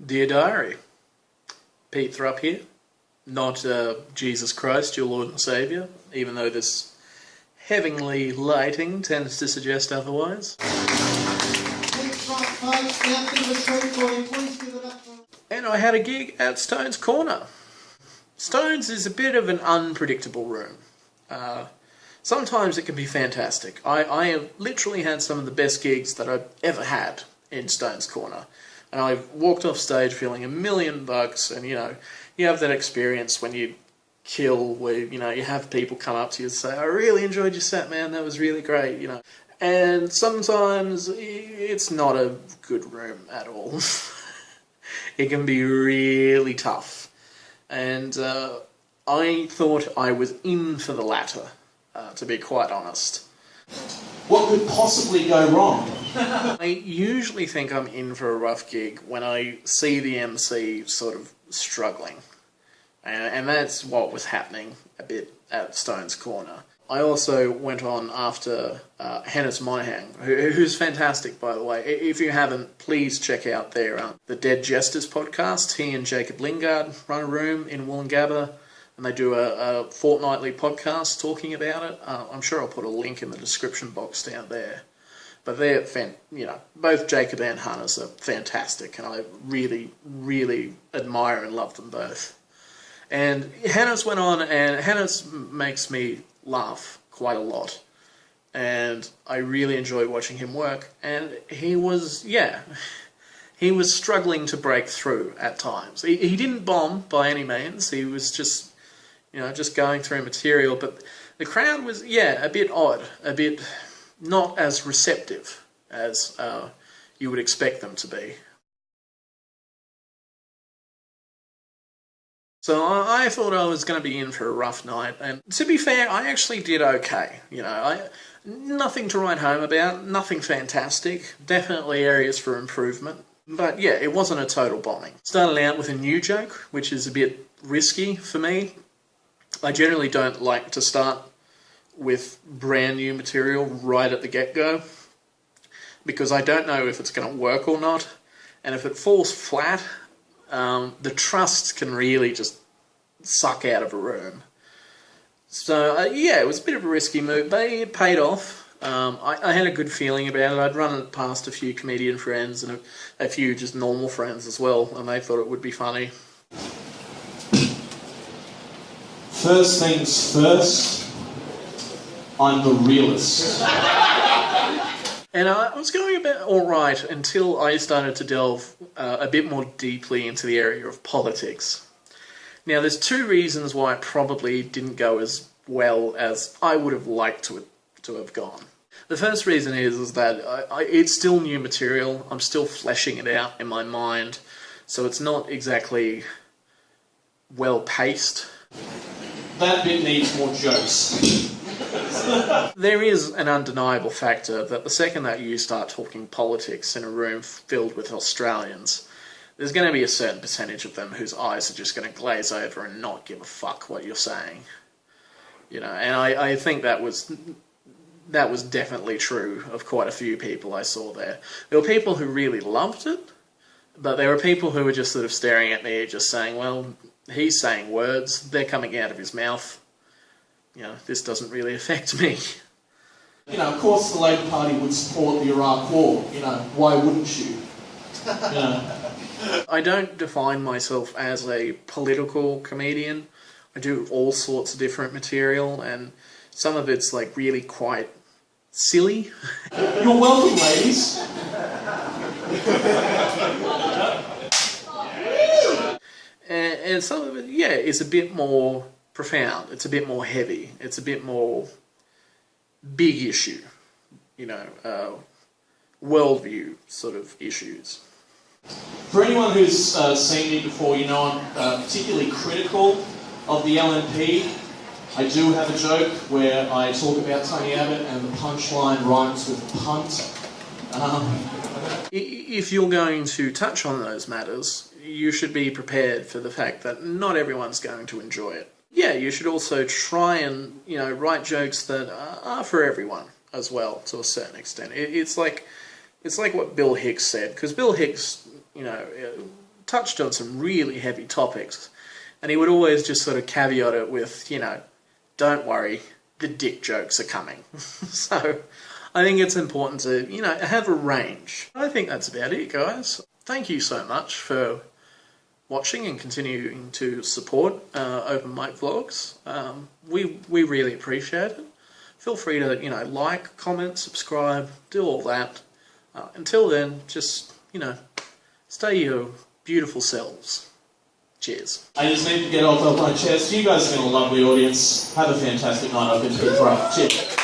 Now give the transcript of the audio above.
Dear Diary, Pete Thrupp here, not Jesus Christ, your Lord and Saviour, even though this heavenly lighting tends to suggest otherwise. And I had a gig at Stone's Corner. Stone's is a bit of an unpredictable room. Sometimes it can be fantastic. I have literally had some of the best gigs that I've ever had in Stone's Corner. And I've walked off stage feeling $1,000,000, and you have that experience when you kill, where you have people come up to you and say, "I really enjoyed your set, man, that was really great," And sometimes it's not a good room at all. It can be really tough. And I thought I was in for the latter, to be quite honest. What could possibly go wrong? I usually think I'm in for a rough gig when I see the MC sort of struggling. And that's what was happening a bit at Stone's Corner. I also went on after Hennis Moynihan, who's fantastic, by the way. If you haven't, please check out their the Dead Jesters podcast. He and Jacob Lingard run a room in Wollongabba, and they do a fortnightly podcast talking about it. I'm sure I'll put a link in the description box down there. But they're, both Jacob and Hannes are fantastic, and I really, really admire and love them both. And Hannes went on, and Hannes makes me laugh quite a lot. And I really enjoy watching him work. And he was struggling to break through at times. He didn't bomb by any means. He was just going through material. But the crowd was, a bit odd, a bit not as receptive as you would expect them to be. So I thought I was going to be in for a rough night, and to be fair, I actually did okay. Nothing to write home about, nothing fantastic, definitely areas for improvement. But yeah, it wasn't a total bombing. Started out with a new joke, which is a bit risky for me. I generally don't like to start with brand new material right at the get-go, because I don't know if it's going to work or not, and if it falls flat, the trust can really just suck out of a room. So it was a bit of a risky move, but it paid off. I had a good feeling about it. I'd run it past a few comedian friends and a few just normal friends as well, and they thought it would be funny. First things first, I'm the realist. And I was going about alright until I started to delve a bit more deeply into the area of politics. Now, there's two reasons why it probably didn't go as well as I would have liked to have gone. The first reason is that it's still new material. I'm still fleshing it out in my mind, so it's not exactly well-paced. That bit needs more jokes. There is an undeniable factor that the second that you start talking politics in a room filled with Australians, there's going to be a certain percentage of them whose eyes are just going to glaze over and not give a fuck what you're saying. And I think that was definitely true of quite a few people I saw there. There were people who really loved it, but there were people who were just sort of staring at me, just saying, well, he's saying words, they're coming out of his mouth. This doesn't really affect me. Of course the Labour Party would support the Iraq War. Why wouldn't you? I don't define myself as a political comedian. I do all sorts of different material, and some of it's like really quite silly. You're welcome, ladies. And some of it, is a bit more profound. It's a bit more heavy. It's a bit more big issue, worldview sort of issues. For anyone who's seen me before, I'm particularly critical of the LNP. I do have a joke where I talk about Tony Abbott and the punchline rhymes with punt. If you're going to touch on those matters, you should be prepared for the fact that not everyone's going to enjoy it. Yeah, you should also try and, write jokes that are for everyone as well, to a certain extent. It's like what Bill Hicks said, because Bill Hicks, touched on some really heavy topics, and he would always just sort of caveat it with, you know, don't worry, the dick jokes are coming. So I think it's important to, you know, have a range. I think that's about it, guys. Thank you so much for watching and continuing to support Open Mic Vlogs. We really appreciate it. Feel free to, you know, like, comment, subscribe, do all that. Until then, just, you know, stay your beautiful selves. Cheers. I just need to get off my chest. You guys have been a lovely audience. Have a fantastic night. I've been Thrupp. Cheers.